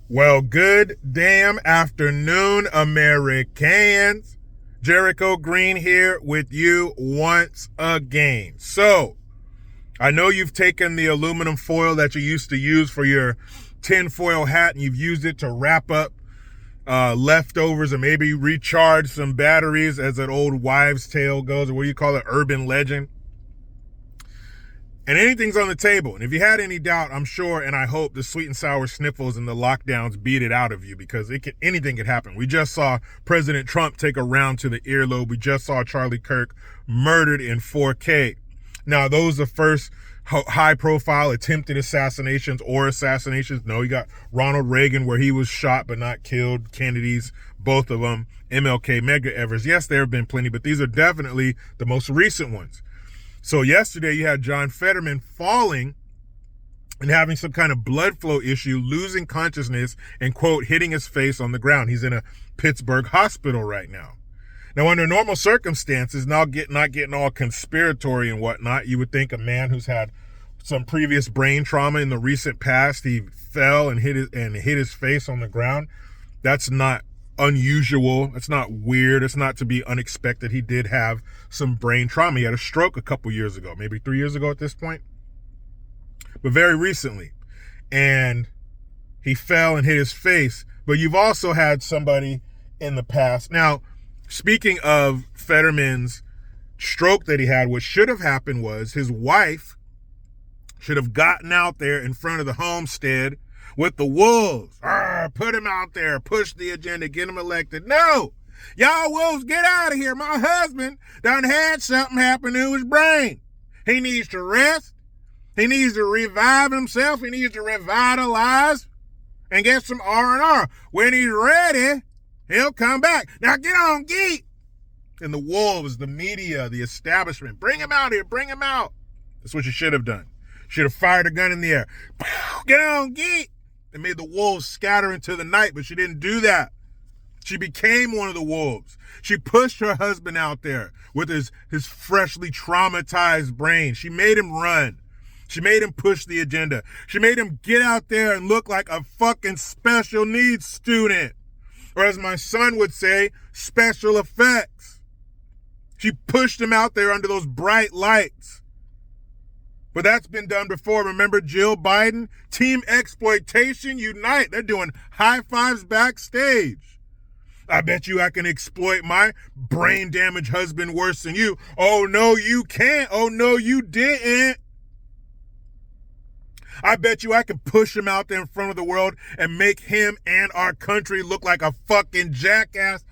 Well, good damn afternoon, Americans. Jericho Green here with you once again. So, I know you've taken the aluminum foil that you used to use for your tin foil hat and you've used it to wrap up leftovers and maybe recharge some batteries, as an old wives' tale goes, or what do you call it, urban legend. And anything's on the table. And if you had any doubt, I'm sure and I hope the sweet and sour sniffles and the lockdowns beat it out of you, because anything could happen. We just saw President Trump take a round to the earlobe. We just saw Charlie Kirk murdered in 4K. Now, those are first high-profile attempted assassinations or assassinations. No, you got Ronald Reagan, where he was shot but not killed. Kennedy's, both of them. MLK, Medgar Evers. Yes, there have been plenty, but these are definitely the most recent ones. So yesterday you had John Fetterman falling and having some kind of blood flow issue, losing consciousness, and, quote, hitting his face on the ground. He's in a Pittsburgh hospital right now. Now, under normal circumstances, not getting all conspiratory and whatnot, you would think a man who's had some previous brain trauma in the recent past, he fell and hit his face on the ground. That's not unusual. It's not weird. It's not to be unexpected. He did have some brain trauma. He had a stroke a couple years ago, maybe 3 years ago at this point, but very recently. And he fell and hit his face. But you've also had somebody in the past. Now, speaking of Fetterman's stroke that he had, what should have happened was his wife should have gotten out there in front of the homestead with the wolves. Put him out there, push the agenda, get him elected. No, y'all wolves, get out of here. My husband done had something happen to his brain. He needs to rest. He needs to revive himself. He needs to revitalize and get some R&R. When he's ready, he'll come back. Now get on, geek. And the wolves, the media, the establishment, bring him out here, bring him out. That's what you should have done. Should have fired a gun in the air. Get on, geek. And made the wolves scatter into the night, but she didn't do that. She became one of the wolves. She pushed her husband out there with his freshly traumatized brain. She made him run. She made him push the agenda. She made him get out there and look like a fucking special needs student. Or as my son would say, special effects. She pushed him out there under those bright lights. But that's been done before. Remember Jill Biden? Team Exploitation Unite. They're doing high fives backstage. I bet you I can exploit my brain damaged husband worse than you. Oh, no, you can't. Oh, no, you didn't. I bet you I can push him out there in front of the world and make him and our country look like a fucking jackass.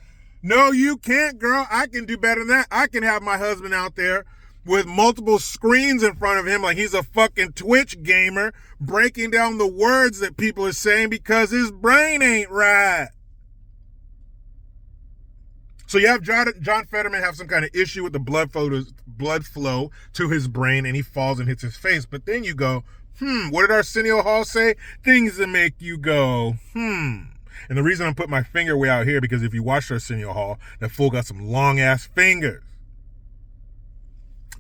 No, you can't, girl. I can do better than that. I can have my husband out there with multiple screens in front of him like he's a fucking Twitch gamer, breaking down the words that people are saying because his brain ain't right. So you have John Fetterman have some kind of issue with the blood flow to his brain, and he falls and hits his face. But then you go, what did Arsenio Hall say? Things that make you go, And the reason I'm putting my finger way out here, because if you watch Arsenio Hall, that fool got some long-ass fingers.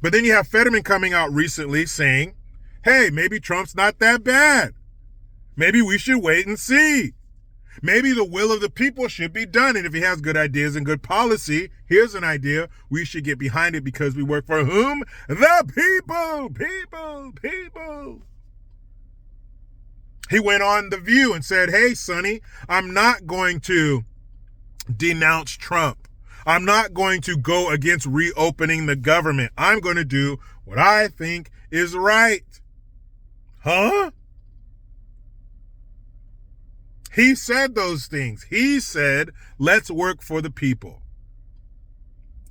But then you have Fetterman coming out recently saying, hey, maybe Trump's not that bad. Maybe we should wait and see. Maybe the will of the people should be done. And if he has good ideas and good policy, here's an idea. We should get behind it because we work for whom? The people, people. He went on The View and said, hey, Sonny, I'm not going to denounce Trump. I'm not going to go against reopening the government. I'm going to do what I think is right. Huh? He said those things. He said, let's work for the people.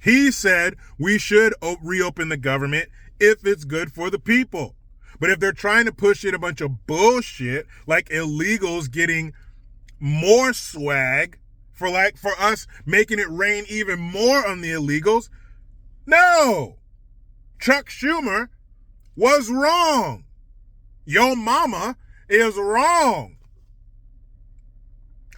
He said we should reopen the government if it's good for the people. But if they're trying to push in a bunch of bullshit, like illegals getting more swag, for us making it rain even more on the illegals. No, Chuck Schumer was wrong. Your mama is wrong.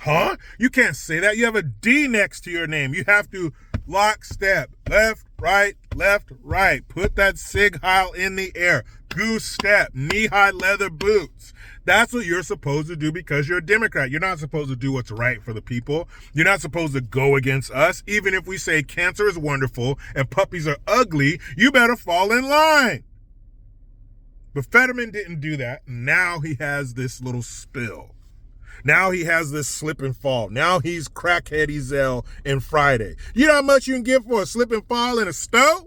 Huh? You can't say that. You have a D next to your name. You have to lockstep, left, right, left, right. Put that sig heil in the air. Goose step, knee-high leather boots. That's what you're supposed to do because you're a Democrat. You're not supposed to do what's right for the people. You're not supposed to go against us. Even if we say cancer is wonderful and puppies are ugly, you better fall in line. But Fetterman didn't do that. Now he has this little spill. Now he has this slip and fall. Now he's crackhead Ezel in Friday. You know how much you can get for a slip and fall in a stove?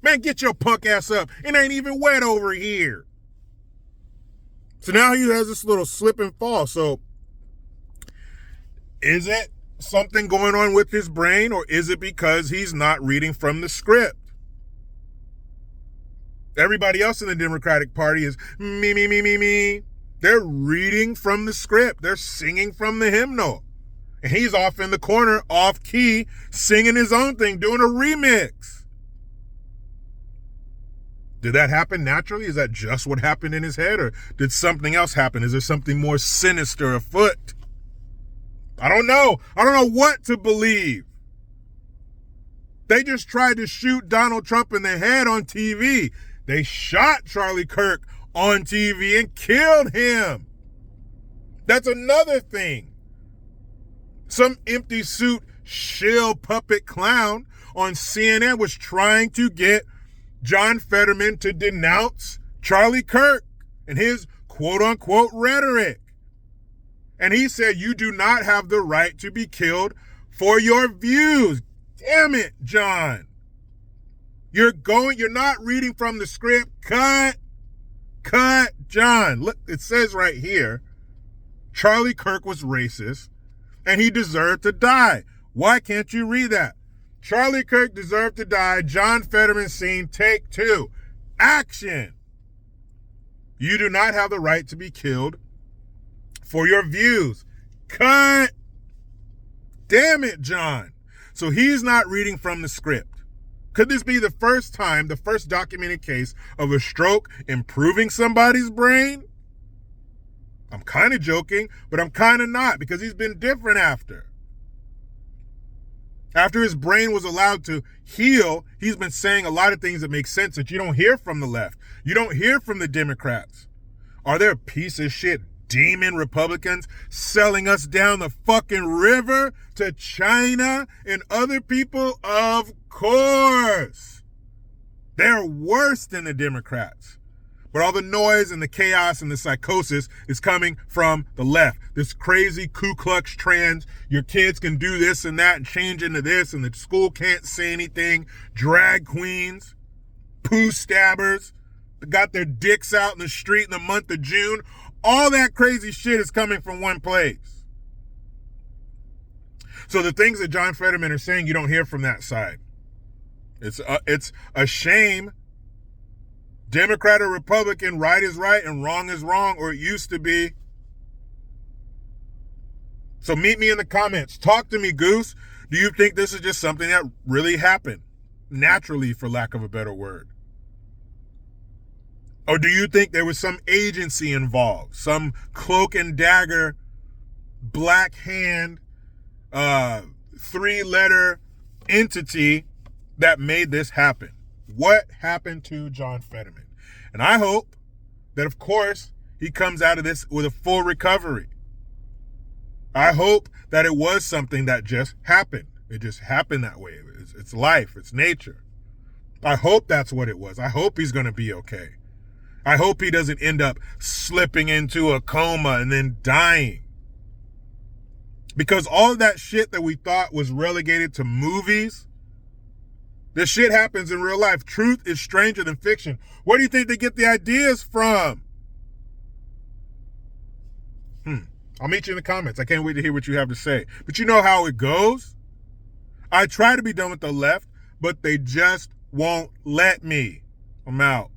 Man, get your punk ass up. It ain't even wet over here. So now he has this little slip and fall. So is it something going on with his brain, or is it because he's not reading from the script? Everybody else in the Democratic Party is me, me, me, me, me. They're reading from the script. They're singing from the hymnal. And he's off in the corner, off key, singing his own thing, doing a remix. Did that happen naturally? Is that just what happened in his head? Or did something else happen? Is there something more sinister afoot? I don't know. I don't know what to believe. They just tried to shoot Donald Trump in the head on TV. They shot Charlie Kirk on TV and killed him. That's another thing. Some empty suit shill puppet clown on CNN was trying to get John Fetterman to denounce Charlie Kirk and his quote-unquote rhetoric. And he said, you do not have the right to be killed for your views. Damn it, John. You're not reading from the script. Cut, John. Look, it says right here, Charlie Kirk was racist and he deserved to die. Why can't you read that? Charlie Kirk deserved to die. John Fetterman scene, take 2. Action. You do not have the right to be killed for your views. Cut. Damn it, John. So he's not reading from the script. Could this be the first time, the first documented case of a stroke improving somebody's brain? I'm kind of joking, but I'm kind of not, because he's been different after. After his brain was allowed to heal, he's been saying a lot of things that make sense that you don't hear from the left. You don't hear from the Democrats. Are there piece of shit demon Republicans selling us down the fucking river to China and other people? Of course. They're worse than the Democrats. But all the noise and the chaos and the psychosis is coming from the left. This crazy Ku Klux trans, your kids can do this and that and change into this, and the school can't say anything. Drag queens, poo stabbers, that got their dicks out in the street in the month of June. All that crazy shit is coming from one place. So the things that John Fetterman are saying, you don't hear from that side. It's a shame. Democrat or Republican, right is right and wrong is wrong, or it used to be. So meet me in the comments. Talk to me, Goose. Do you think this is just something that really happened? Naturally, for lack of a better word. Or do you think there was some agency involved? Some cloak and dagger, black hand, 3-letter entity that made this happen? What happened to John Fetterman? And I hope that, of course, he comes out of this with a full recovery. I hope that it was something that just happened. It just happened that way. It's life. It's nature. I hope that's what it was. I hope he's going to be okay. I hope he doesn't end up slipping into a coma and then dying. Because all of that shit that we thought was relegated to movies, this shit happens in real life. Truth is stranger than fiction. Where do you think they get the ideas from? I'll meet you in the comments. I can't wait to hear what you have to say. But you know how it goes. I try to be done with the left, but they just won't let me. I'm out.